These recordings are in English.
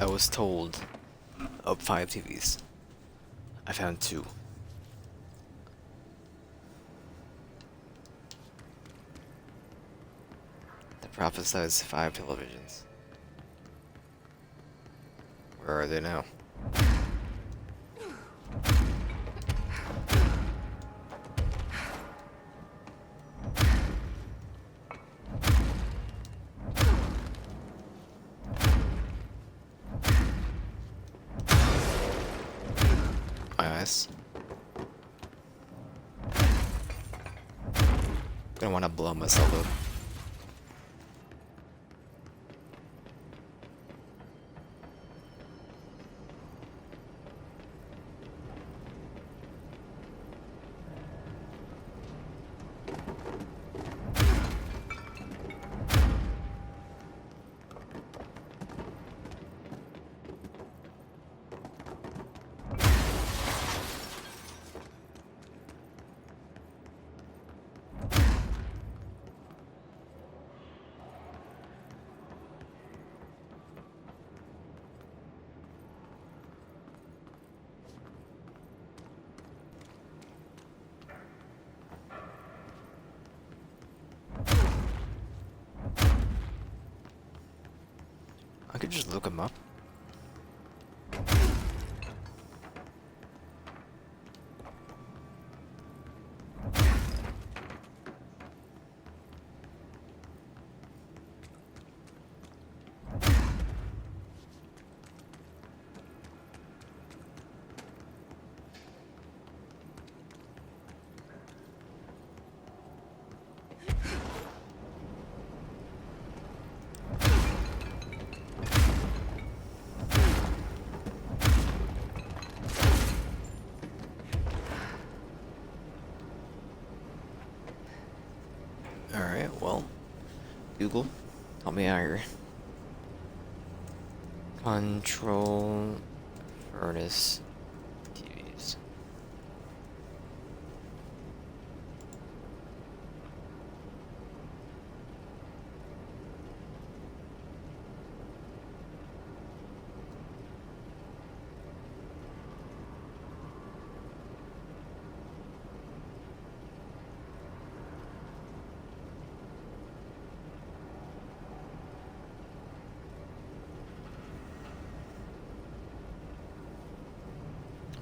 I was told of 5 TVs. I found 2. The prophesized 5 televisions. Where are they now? My eyes. Gonna wanna blow myself up. I could just look them up. Alright, well, Google, help me out here. Control furnace TVs.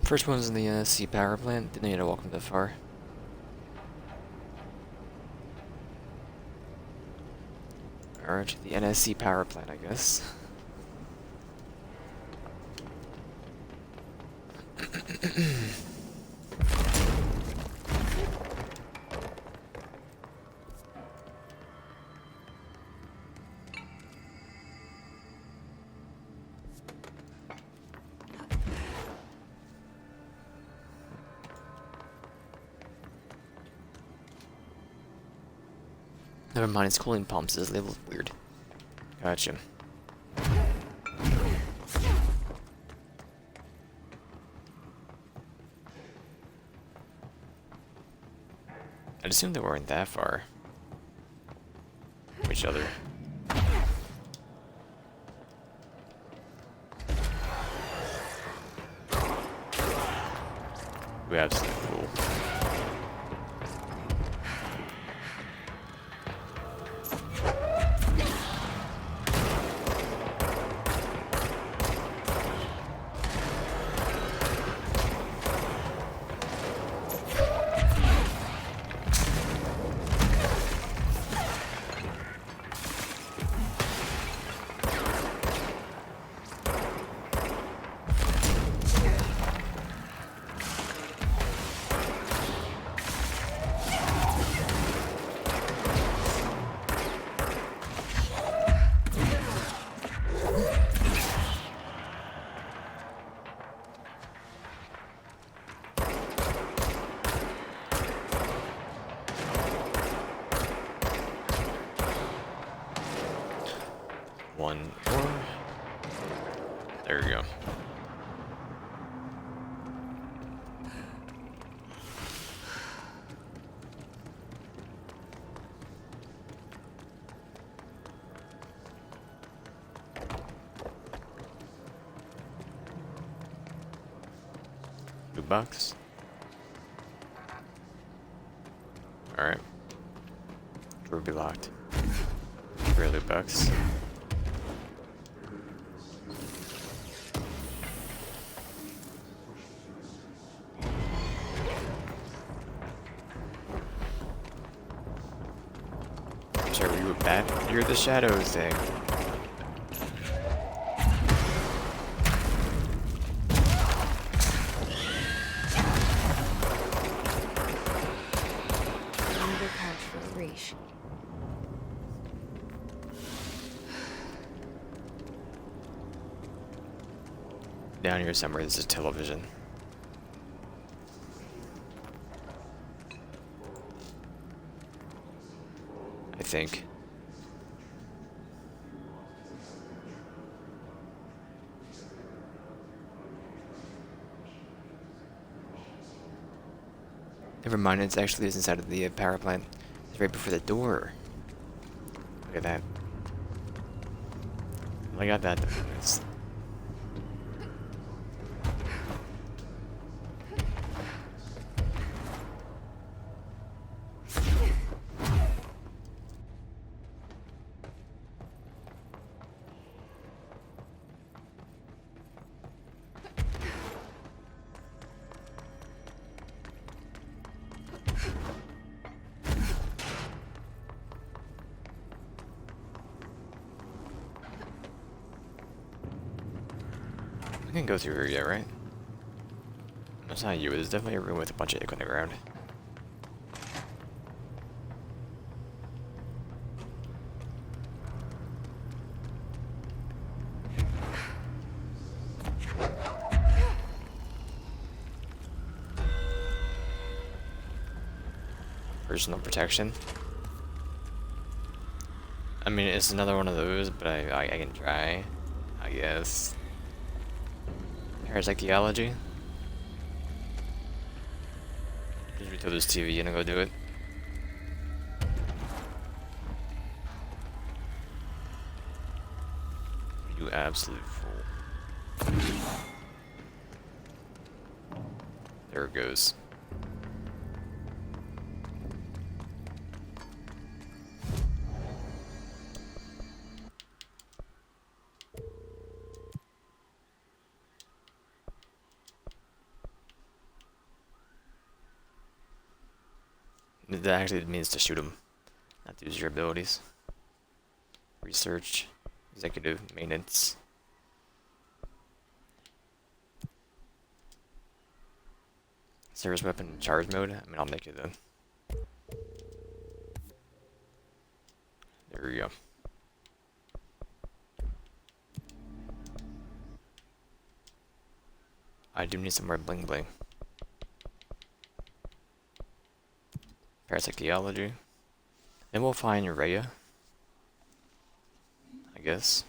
First one's in the NSC power plant. Didn't need to walk them that far. Alright, the NSC power plant, I guess. Never mind, it's cooling pumps. This label's weird. Gotcha. I'd assume they weren't that far from each other. We have some cool. One more. There you go. loot box. Alright. Door will be locked. Rare loot box. Sorry, were you a bat? You're the shadows thing. Down here somewhere, this is television. I think. Never mind, it's actually inside of the power plant. It's right before the door. Look at that. I got that. It's I can go through here yet, right? That's not you. There's definitely a room with a bunch of ink on the ground. Personal protection. I mean, it's another one of those, but I can try, I guess. Parapsychology. Just refill this TV and go do it. You absolute fool. There it goes. That actually means to shoot him, not to use your abilities. Research, executive, maintenance. Service weapon charge mode. I mean, I'll make it then. There we go. I do need some more bling bling. Parapsychology. Then we'll find Rhea, I guess.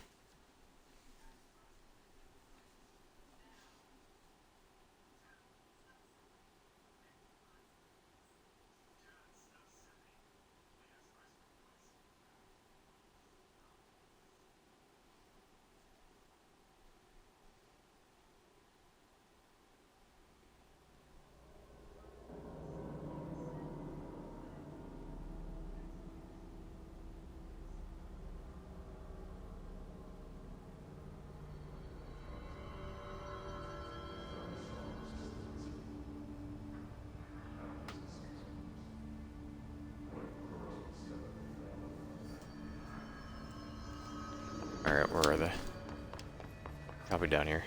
Alright, where are they? Probably down here.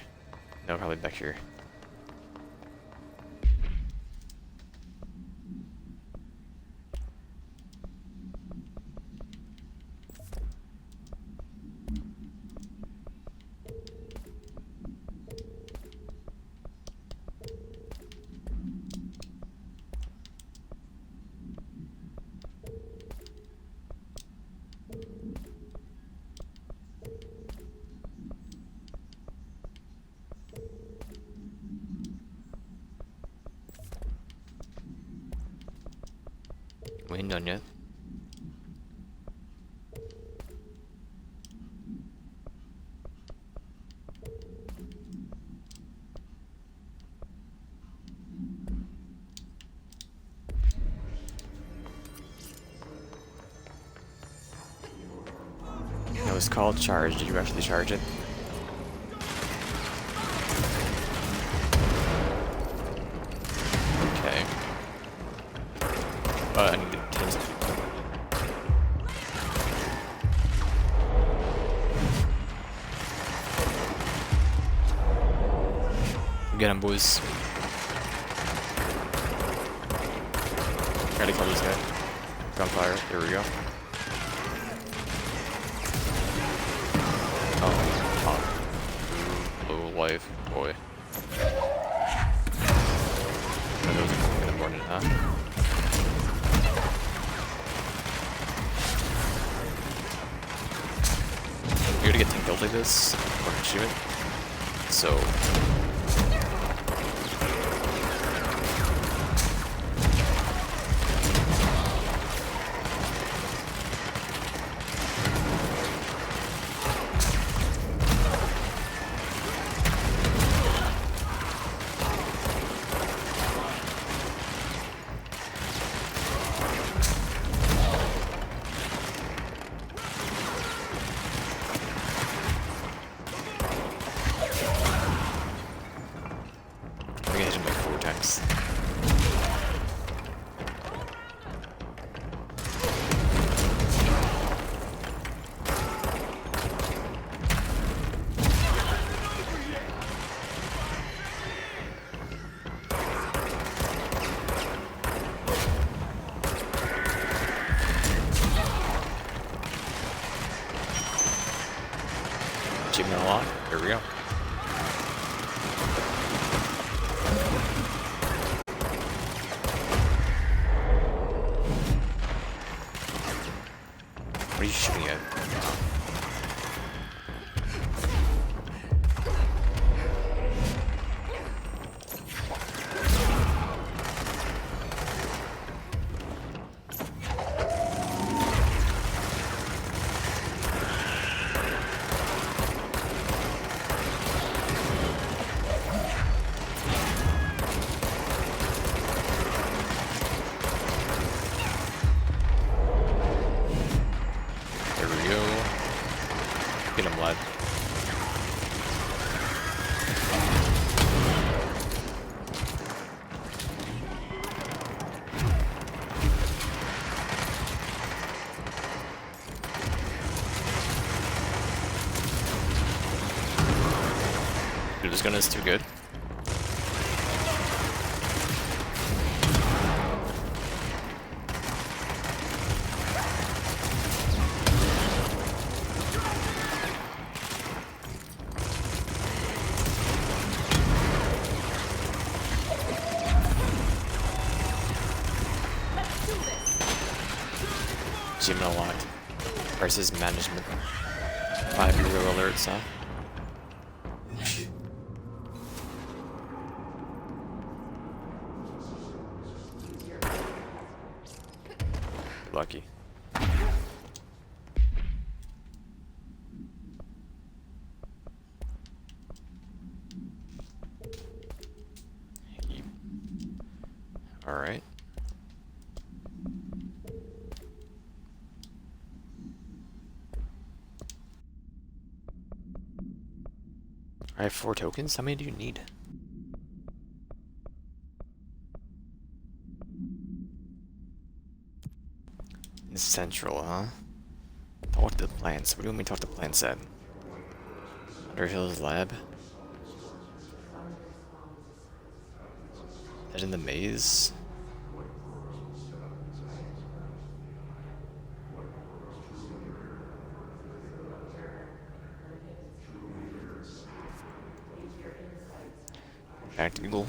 No, probably back here. We ain't done yet. It was called charge. Did you actually charge it? Okay. I need to taste it. Get him, boys. Gotta kill this guy. Gunfire. There we go. Oh, low life, boy. That was gonna burn it, huh? You're gonna get 10 kills like this, or achievement. So. I think I hit him like 4 times. Achievement unlocked. Here we go. What are you shooting at? There we go. Get him, lad. Dude, this gun is too good. Achievement unlocked. Crisis management. 5 hero alerts, huh? Lucky. Alright. I have 4 tokens. How many do you need? Central, huh? Talk to the plants. What do you want me to talk to plants at? Underhill's lab? Is that in the maze? Back to Google.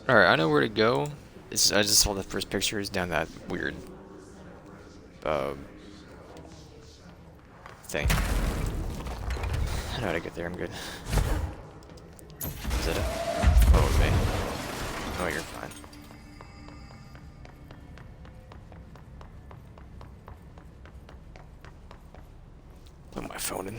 Alright, I know where to go. I just saw the first pictures down that weird thing. I know how to get there, I'm good. Is it a... Oh, it was me. Oh, you're fine. Put my phone in.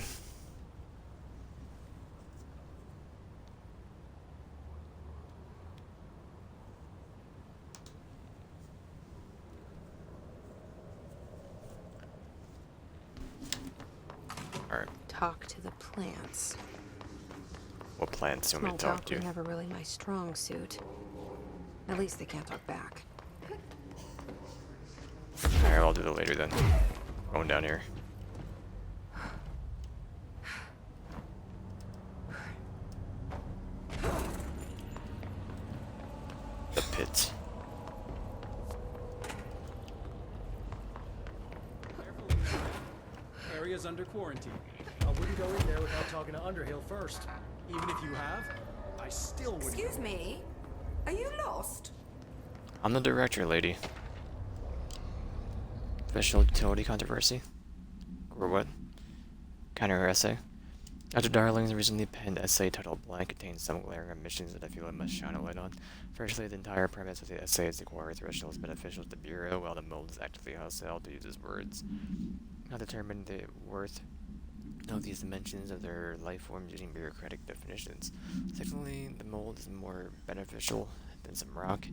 Alright. Talk to the plants. What plants do you want me to Small talk to? was never really my strong suit. At least they can't talk back. Alright, I'll do it later then. Going down here. The pit. Area's under quarantine. I wouldn't go in there without talking to Underhill first. Even if you have, I still wouldn't. Excuse me? Are you lost? I'm the director, lady. Special utility controversy? Or what? Counter essay? Dr. Darling's recently penned essay titled Blank contains some glaring omissions that I feel I must shine a light on. Firstly, the entire premise of the essay is the core threshold is beneficial to the Bureau, while the mold is actively hostile to use his words. Not determine the worth of these dimensions of their life forms using bureaucratic definitions. Secondly, the mold is more beneficial than some rock.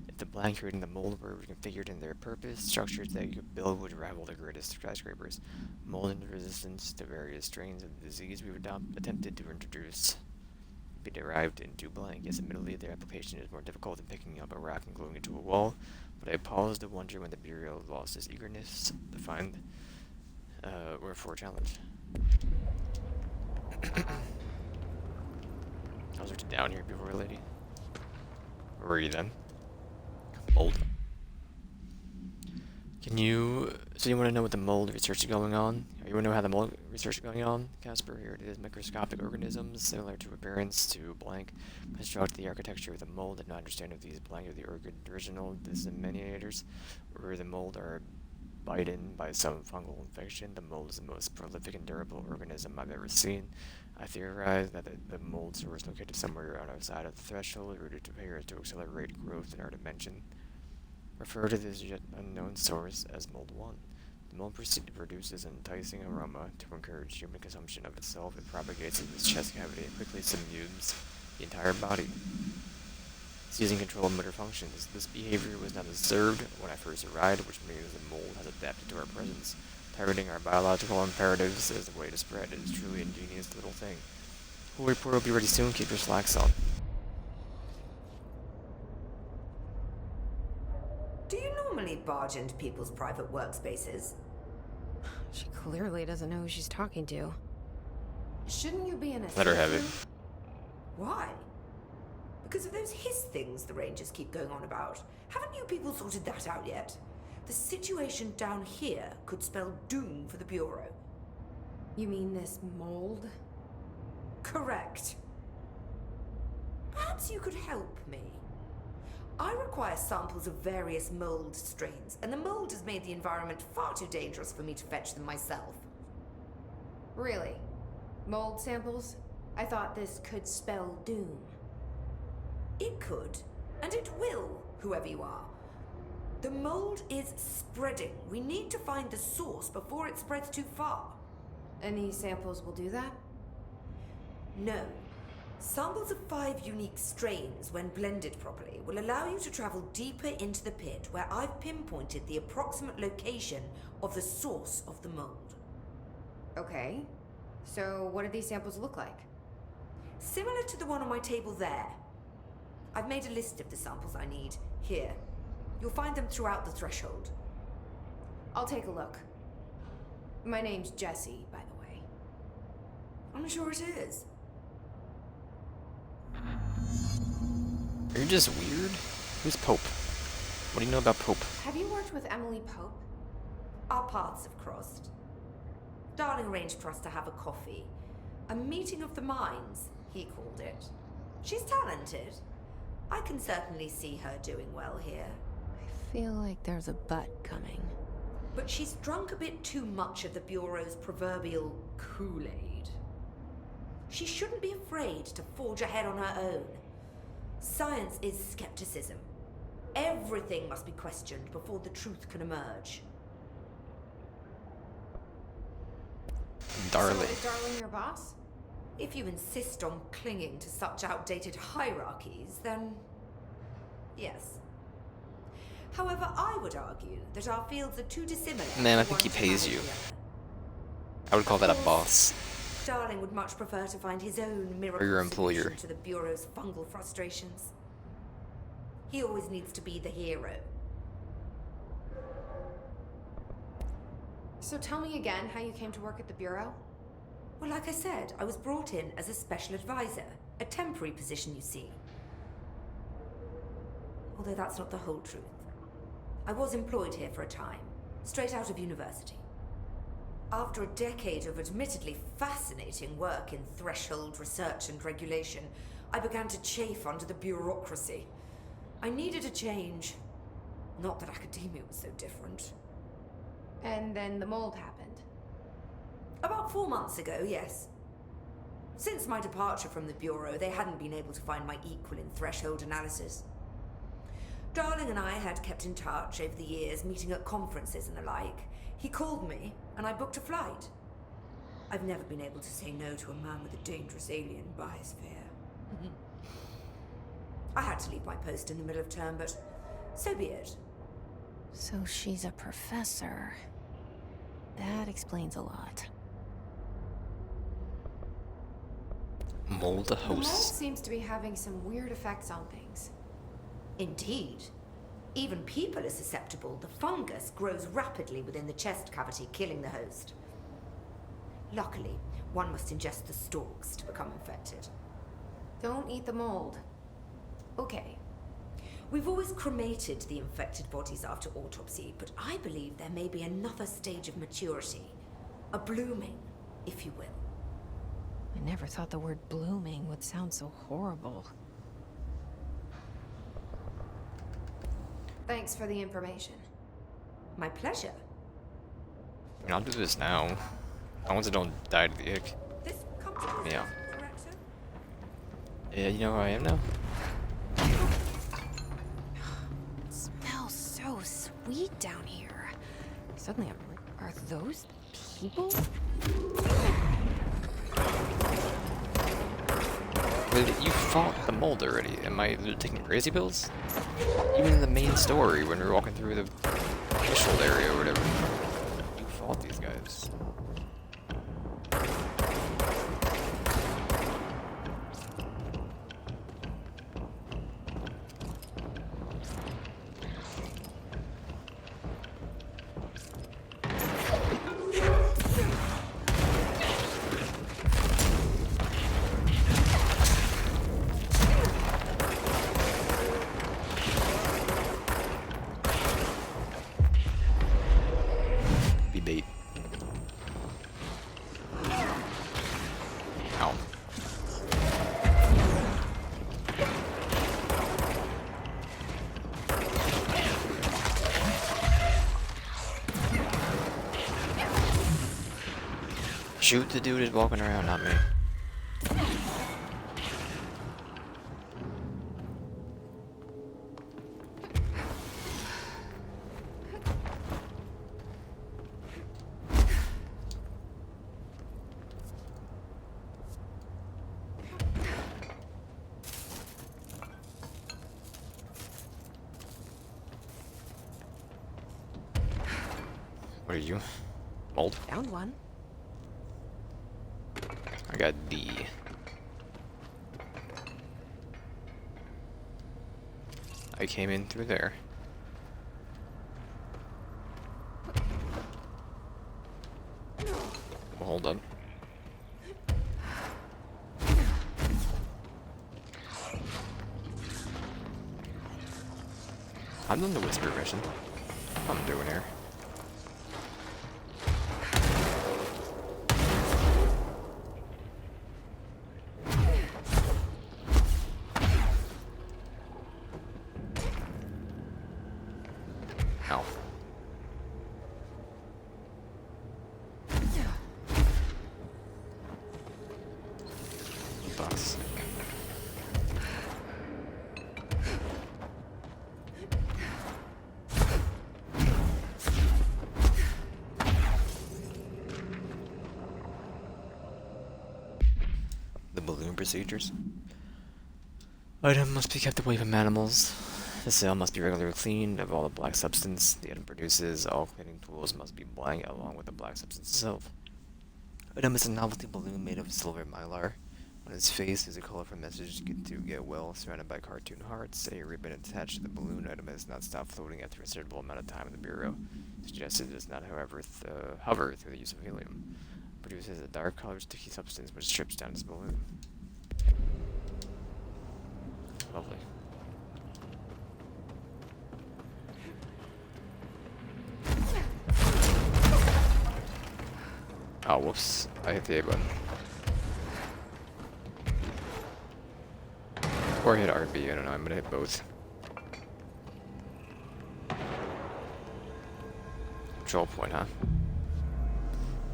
If the blank creating the mold were reconfigured in their purpose, structures that you could build would rival the greatest skyscrapers. Mold and resistance to various strains of the disease we've attempted to introduce be derived into blank. Yes, admittedly, their application is more difficult than picking up a rock and gluing it to a wall, but I pause to wonder when the Bureau lost its eagerness to find or for a challenge. I was already down here before, lady. Where were you then? Mold. Can you... So you want to know what the mold research is going on? You want to know how the mold research is going on? Casper, here it is. Microscopic organisms, similar to appearance to blank, construct the architecture of the mold and not understand if these blank are the original disseminators, or the mold are bitten by some fungal infection. The mold is the most prolific and durable organism I've ever seen. I theorize that the mold source located somewhere on our side of the threshold rooted to appears to accelerate growth in our dimension. Refer to this yet unknown source as Mold 1. The mold produces an enticing aroma to encourage human consumption of itself. It propagates in its chest cavity and quickly subsumes the entire body, seizing control of motor functions. This behavior was not observed when I first arrived, which means the mold has adapted to our presence. Targeting our biological imperatives is the way to spread. It is truly an ingenious little thing. We'll report will be ready soon. Keep your slacks on. Do you normally barge into people's private workspaces? She clearly doesn't know who she's talking to. Shouldn't you be in a Let her have it. Why? Because of those hiss things the Rangers keep going on about. Haven't you people sorted that out yet? The situation down here could spell doom for the Bureau. You mean this mold? Correct. Perhaps you could help me. I require samples of various mold strains, and the mold has made the environment far too dangerous for me to fetch them myself. Really? Mold samples? I thought this could spell doom. It could, and it will, whoever you are. The mold is spreading. We need to find the source before it spreads too far. And these samples will do that? No. Samples of 5 unique strains, when blended properly, will allow you to travel deeper into the pit, where I've pinpointed the approximate location of the source of the mold. Okay. So what do these samples look like? Similar to the one on my table there. I've made a list of the samples I need. Here. You'll find them throughout the threshold. I'll take a look. My name's Jessie, by the way. I'm sure it is. Are you just weird? Who's Pope? What do you know about Pope? Have you worked with Emily Pope? Our paths have crossed. Darling arranged for us to have a coffee. A meeting of the minds, he called it. She's talented. I can certainly see her doing well here. I feel like there's a but coming. but she's drunk a bit too much of the Bureau's proverbial Kool-Aid. She shouldn't be afraid to forge ahead on her own. Science is skepticism. Everything must be questioned before the truth can emerge. Darling. So is Darling your boss? If you insist on clinging to such outdated hierarchies, then yes. However, I would argue that our fields are too dissimilar. Man, I for think he one to pays manage you. the other. I would call that a boss. Darling would much prefer to find his own miracle Or your employer. solution to the Bureau's fungal frustrations. He always needs to be the hero. So tell me again how you came to work at the Bureau? Well, like I said, I was brought in as a special advisor. A temporary position, you see. Although that's not the whole truth. I was employed here for a time, straight out of university. After a decade of admittedly fascinating work in threshold research and regulation, I began to chafe under the bureaucracy. I needed a change. Not that academia was so different. And then the mold happened. About 4 months ago, yes. Since my departure from the Bureau, they hadn't been able to find my equal in threshold analysis. Darling and I had kept in touch over the years, meeting at conferences and the like. He called me, and I booked a flight. I've never been able to say no to a man with a dangerous alien biosphere. I had to leave my post in the middle of term, but so be it. So she's a professor. That explains a lot. Mold the The mold host. seems to be having some weird effects on things. Indeed. Even people are susceptible. The fungus grows rapidly within the chest cavity, killing the host. Luckily, one must ingest the stalks to become infected. Don't eat the mold. Okay. We've always cremated the infected bodies after autopsy, but I believe there may be another stage of maturity. A blooming, if you will. I never thought the word blooming would sound so horrible. Thanks for the information. My pleasure. I mean, I'll do this now. As long as I don't die to the ick. This comfortable Yeah. director? Yeah, you know who I am now? It smells so sweet down here. Suddenly, are those people? But you fought the mold already. Am I taking crazy pills? Even in the main story, when we were walking through the threshold area or whatever, you fought these guys. Be bait. Ow. Shoot the dude who's walking around, not me. What are you? Mold? Found one. I got D. I came in through there. Well, hold up. I've done the whisper mission. What I'm doing here. Ow. cleaning procedures. Item must be kept away from animals. The cell must be regularly cleaned of all the black substance the item produces. All cleaning tools must be blank along with the black substance itself. Item is a novelty balloon made of silver mylar. On its face is a colorful message to get well, surrounded by cartoon hearts. A ribbon attached to the balloon item has not stopped floating after a considerable amount of time in the bureau. Suggested it does not, however, hover through the use of helium. Produces a dark colored sticky substance which strips down its balloon. Lovely. Oh, whoops. I hit the A button. Or hit RB, I don't know, I'm gonna hit both. Control point, huh?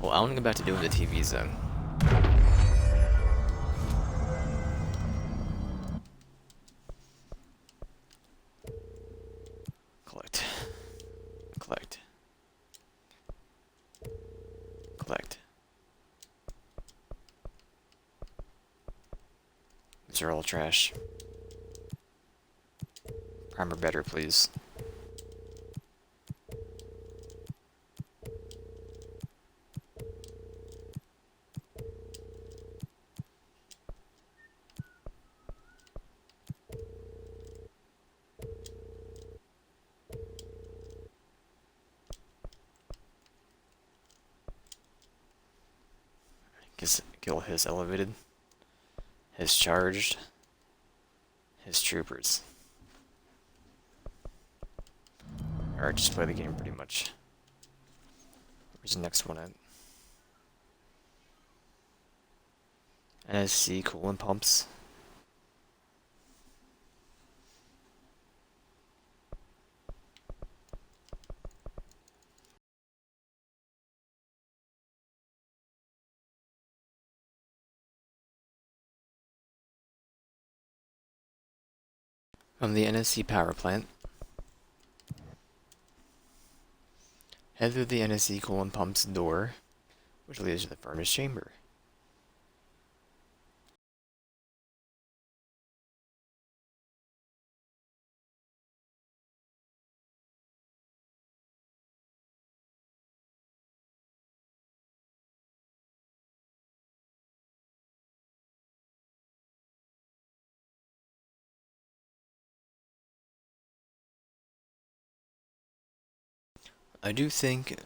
Well, I want to go back to doing the TVs then. Collect. Collect. Collect. These are all trash. Primer better, please. Gil has elevated, has charged his troopers. Alright, just play the game pretty much. Where's the next one at? NSC coolant pumps. From the NSC power plant. Head through the NSC coolant pump's door, which leads to the furnace chamber. I do think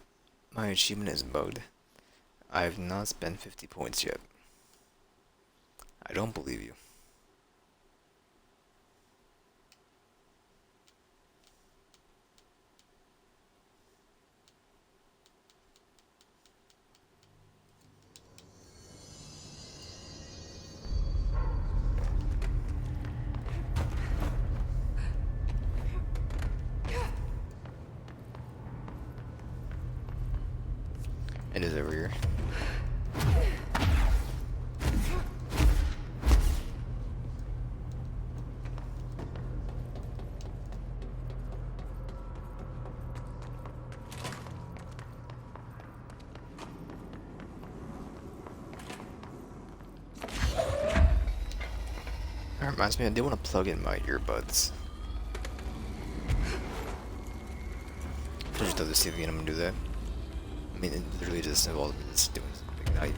my achievement is bugged. I have not spent 50 points yet. I don't believe you. It is over here. That reminds me, I do want to plug in my earbuds. I just love to see the game do that. I mean, it literally just involves just doing Ignite.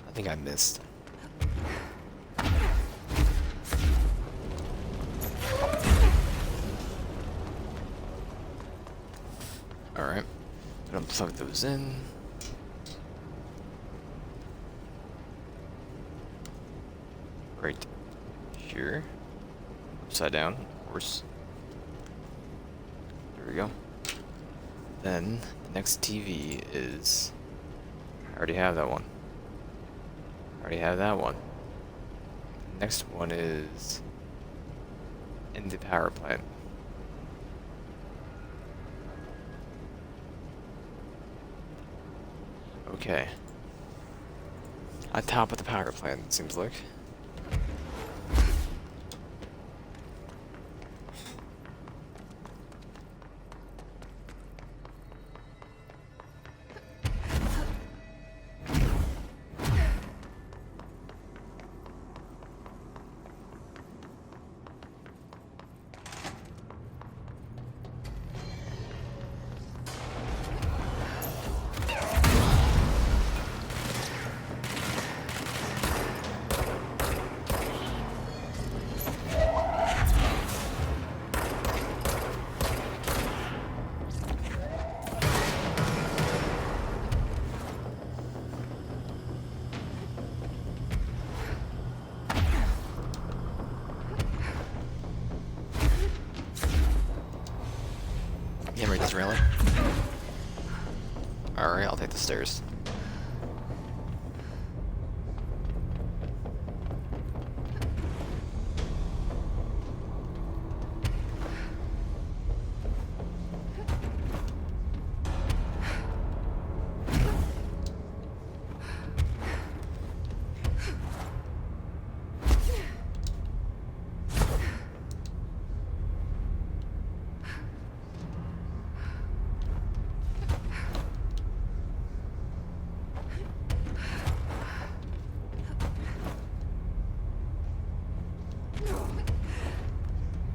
I think I missed. Alright. Gonna plug those in. Right here. Upside down, of course. There we go. Then, the next TV is... I already have that one. I already have that one. Next one is... in the power plant. Okay. On top of the power plant, it seems like. stairs.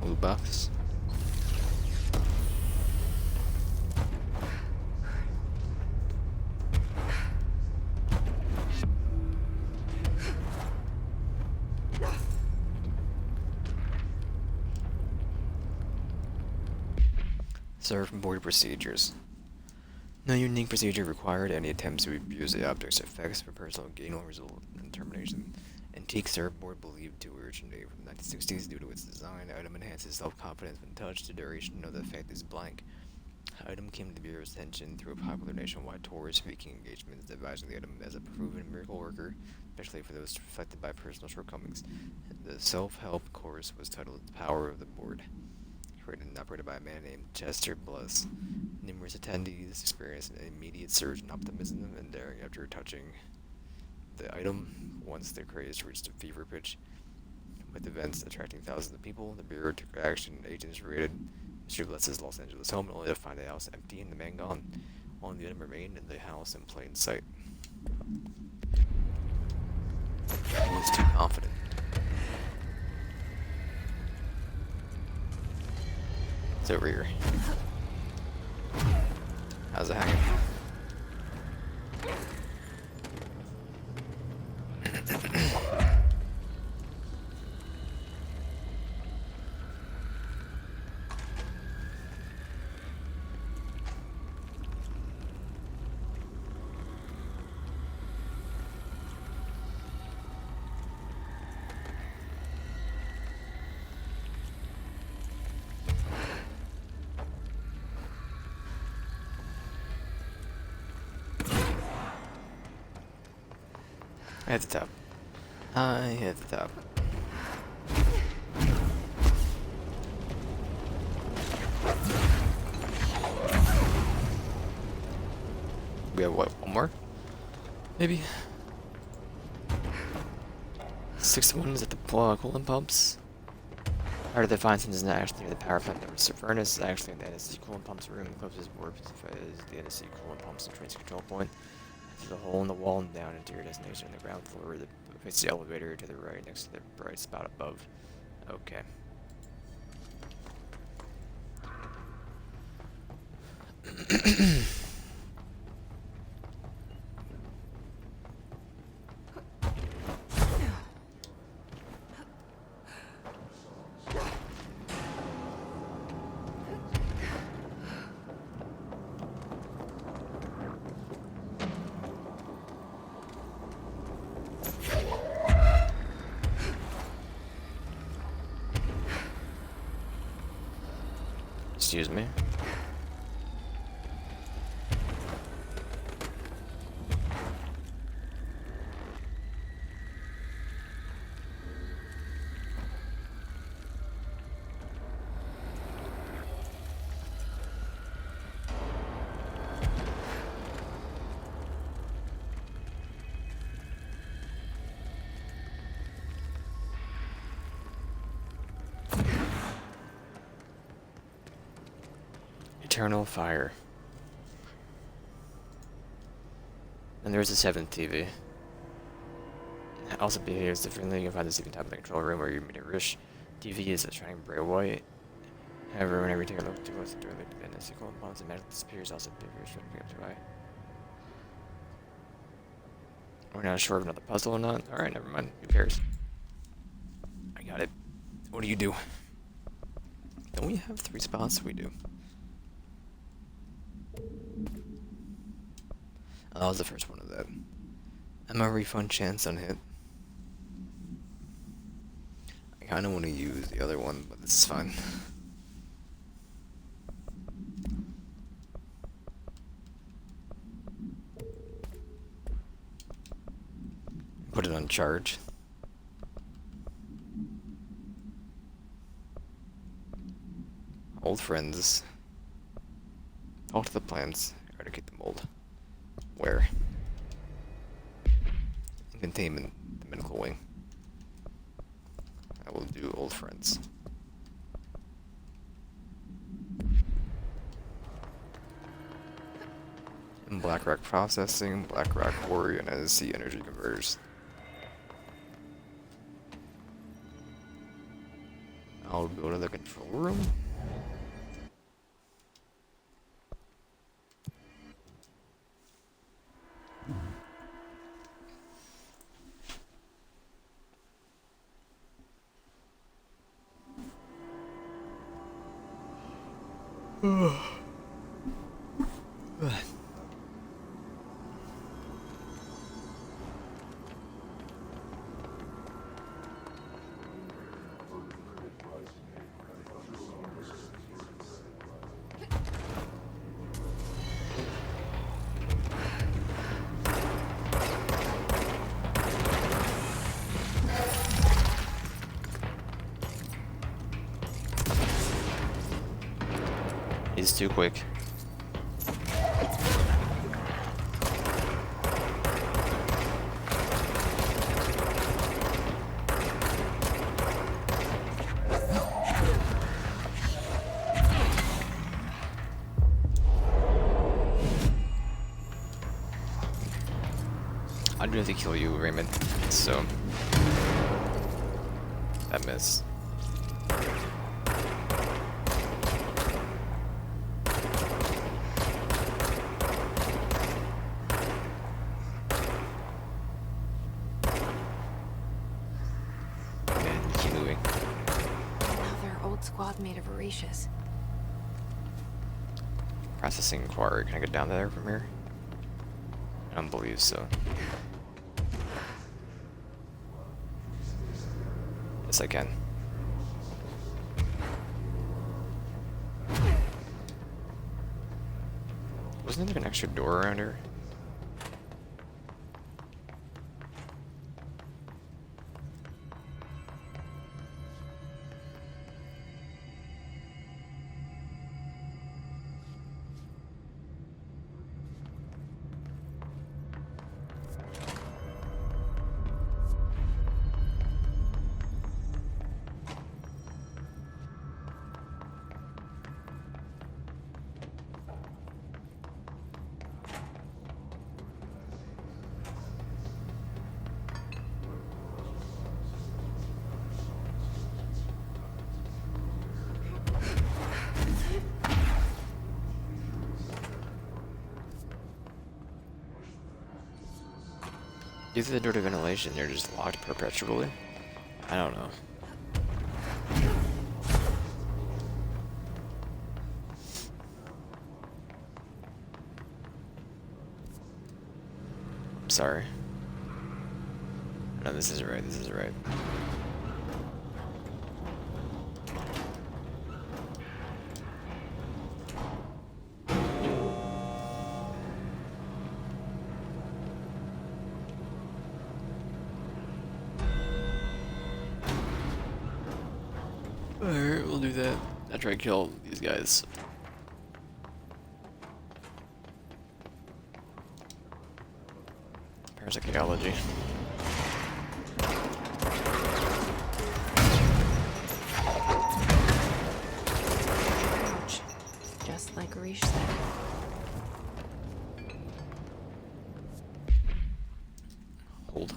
Blue box. Surfboard procedures. No unique procedure required. Any attempts to abuse the object's effects for personal gain will result in termination. Antique surfboard believed to originate from the 1960s due to its design. Item enhances self-confidence when touched. The duration of the effect is blank. Item came to the Bureau's attention through a popular nationwide tour speaking engagements, advising the item as a proven miracle worker, especially for those affected by personal shortcomings. The self-help course was titled The Power of the Board, created and operated by a man named Chester Bliss. Numerous attendees experienced an immediate surge in optimism and daring after touching the item. Once the craze reached a fever pitch, with events attracting thousands of people, the Bureau took action. Agents raided Mr. Bliss's Los Angeles home, only to find the house empty and the man gone. Only the item remained in the house in plain sight. He was too confident. It's over here. How's it hanging? At the top. I hit the top. We have what? One more? Maybe. 61 is at the coolant pumps. However, the find is not actually near the power plant. The furnace is actually in the NSC coolant pumps room. The closest warp is the NSC coolant pumps and trains control point. Through the hole in the wall and down into your destination on the ground floor. Face the elevator to the right next to the bright spot above. Okay. Excuse me. Eternal fire. And there's a 7th TV. It also behaves differently. You can find this even top of the control room where you meet a Rish. TV is a shining bright white. However, whenever you take a look to what's doing the sequel components, it magically disappears. Also appears to be up to eye. We're not sure of another puzzle or not. Alright, never mind. Who cares? I got it. What do you do? Don't we have 3 spots? We do. Oh, that was the first one of that. I'm a refund chance on hit. I kinda wanna use the other one, but this is fine. Put it on charge. Old friends. Talk to the plants. Eradicate the mold. Where? In containment, the medical wing. I will do old friends. And Black Rock Processing, Black Rock Quarry, and NSC Energy Converters. I'll go to the control room. He's too quick. I do have to kill you, Raymond. So that miss. And keep moving. Another old squad made of voracious. Processing quarry. Can I get down there from here? I don't believe so. Yes, I can. Wasn't there an extra door around here? Either the door to ventilation, they're just locked perpetually. I don't know. I'm sorry. No, this isn't right. This isn't right. Alright, we'll do that. I try to kill these guys. Parapsychology. Ouch. Just like Rish said. Hold.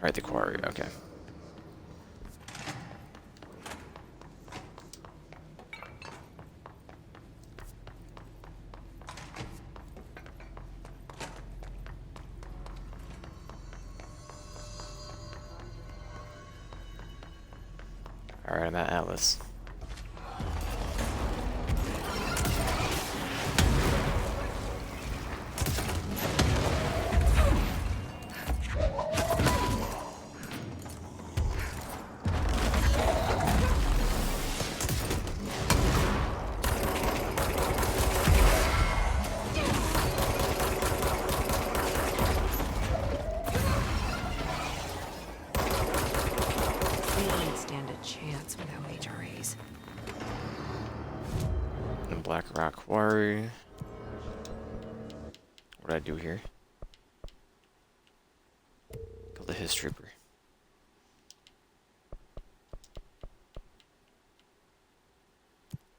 Alright, the quarry, okay. Alright, I'm at Atlas. Black Rock Quarry. What did I do here? Kill the His Trooper.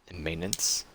And maintenance.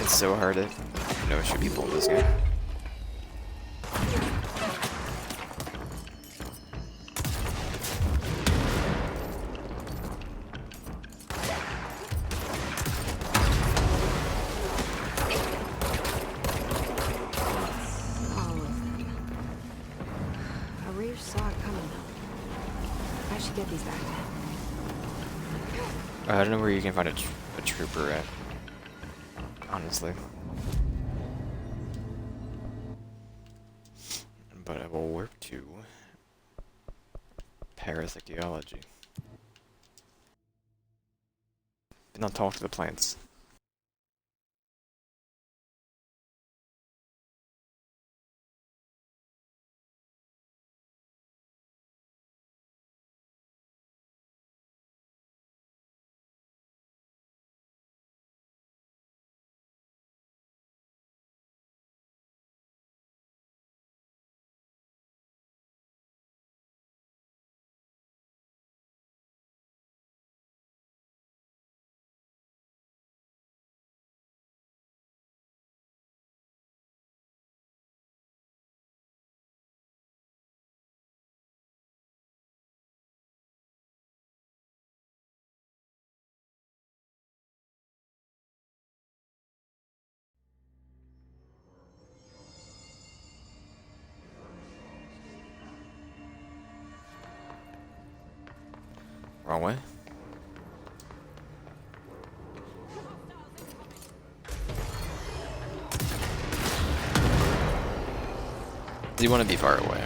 It's so hard to shoot people in this game. All of them. Arrear saw it coming though. I should get these back to him. I don't know where you can find a trooper at. Honestly. But I will warp to parapsychology. And I'll talk to the plants. Wrong way. Do you want to be far away?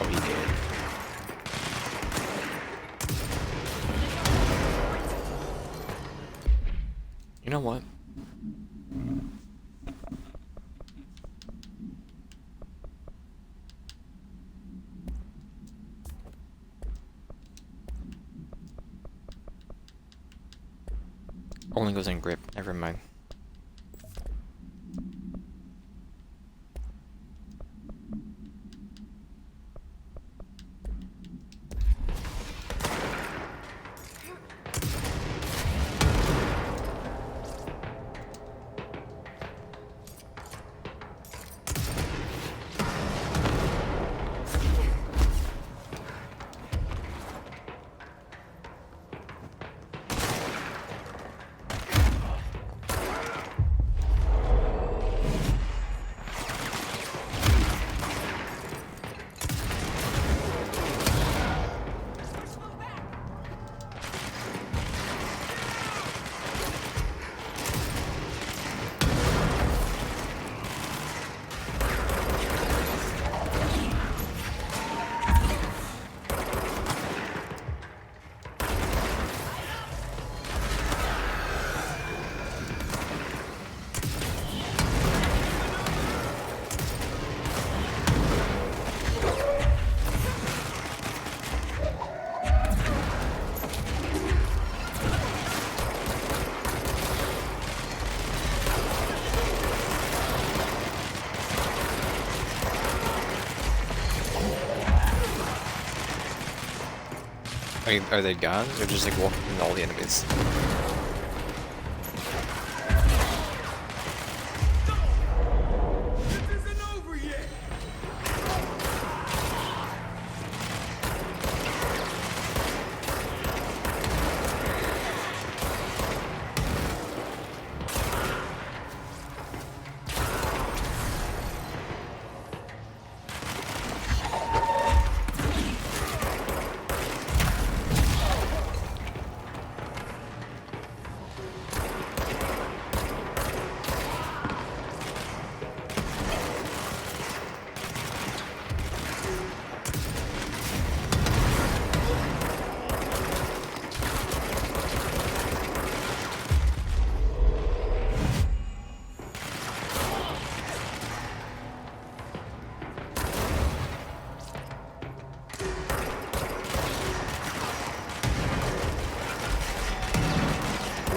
Oh, he did. You know what? Only goes in grip. Never mind. Are they gone? They're just like walking into all the enemies. This isn't over yet!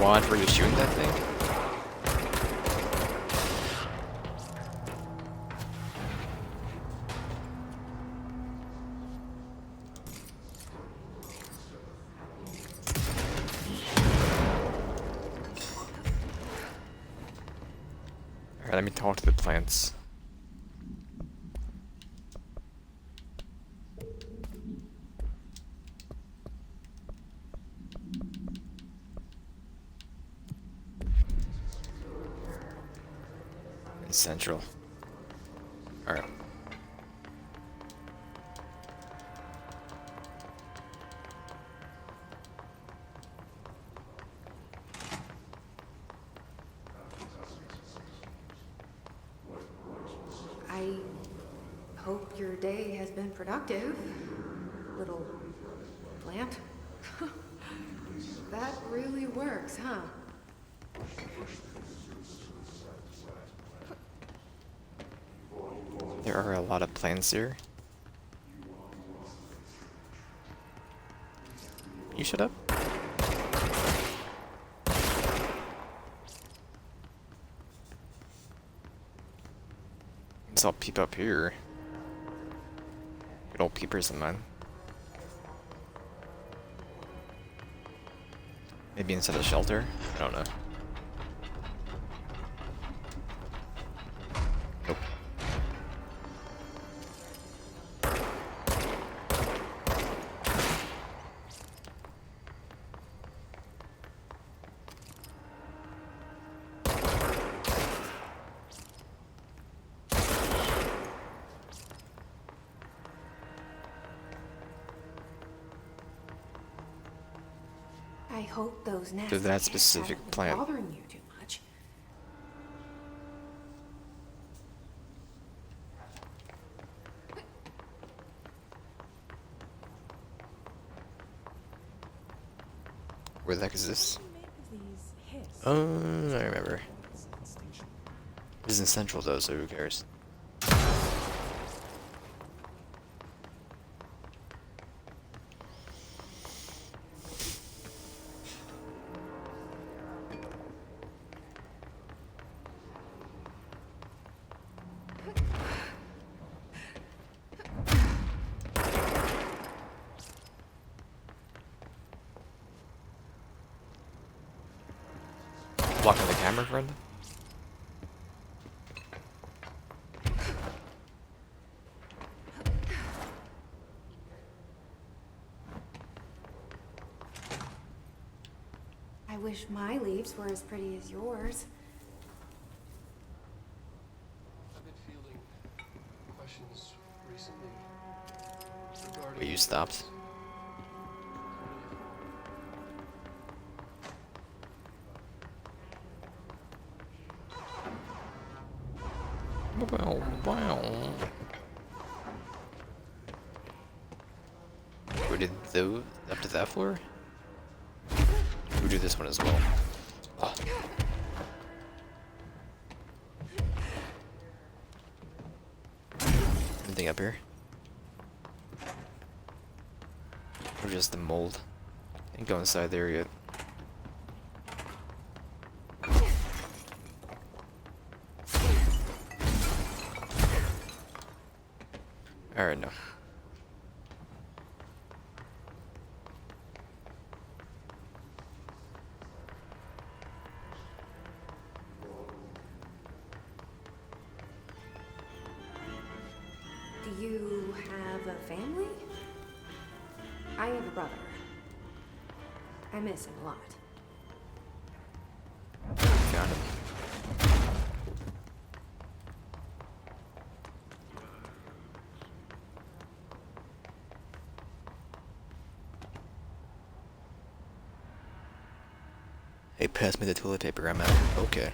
What? Were you shooting that thing? Alright, let me talk to the plants. Central. Alright. I hope your day has been productive, little plant. That really works, huh? There are a lot of plants here. You shut up. Guess I'll peep up here. Good old peepers of mine. Maybe inside the shelter? I don't know. Nope. I hope those To nasty that ants specific haven't been plant. bothering you too much. Where the heck is this? These hiss. I remember. It isn't central though, so who cares? Blocking the camera, friend? I wish my leaves were as pretty as yours. I've been fielding questions recently regarding Wait, you stopped? Wow. We did those up to that floor? We do this one as well. Oh. Anything up here? Or just the mold? Ain't go inside there yet. Alright, no. of the family? I have a brother. I miss him a lot. Got him. Hey, pass me the toilet paper. I'm out. Okay.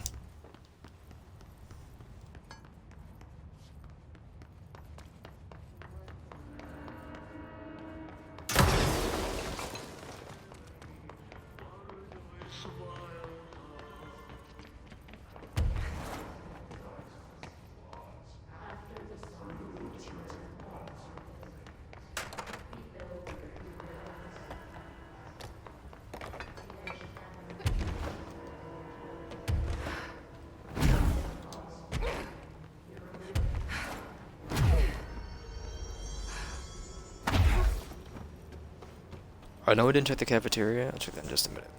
I know we didn't check the cafeteria. I'll check that in just a minute.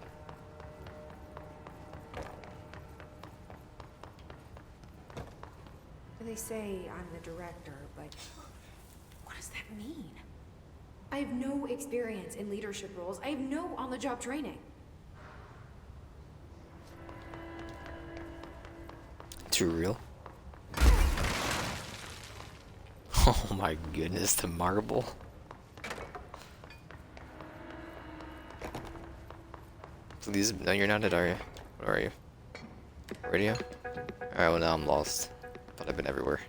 They say I'm the director, but what does that mean? I have no experience in leadership roles. I have no on-the-job training. Too real? Oh my goodness, the marble. Please, no, you're not it, are you? Where are you? Radio? Alright, well now I'm lost. Thought I've been everywhere.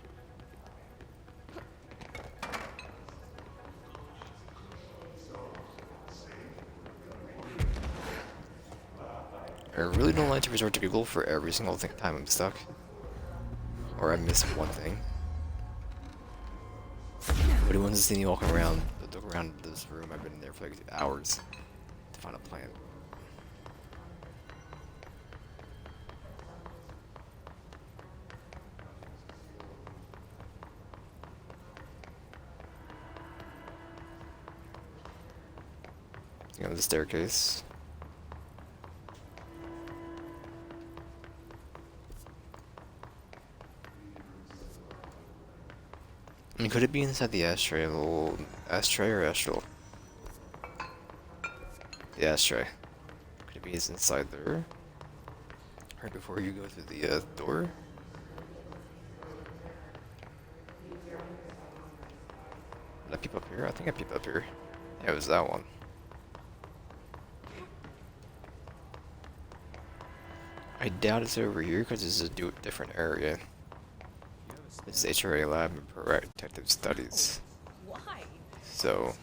I really don't like to resort to Google for every single time I'm stuck. Or I miss one thing. Nobody wants to see me walking around, look around this room. I've been in there for like hours to find a plan. You know, the staircase. I mean, could it be inside the ashtray? A little ashtray or astral? The ashtray. Could it be inside there? Right before you go through the door? Did I peep up here? I think I peeped up here. Yeah, it was that one. I doubt it's over here because this is a different area. This is HRA lab and protective studies. Why? So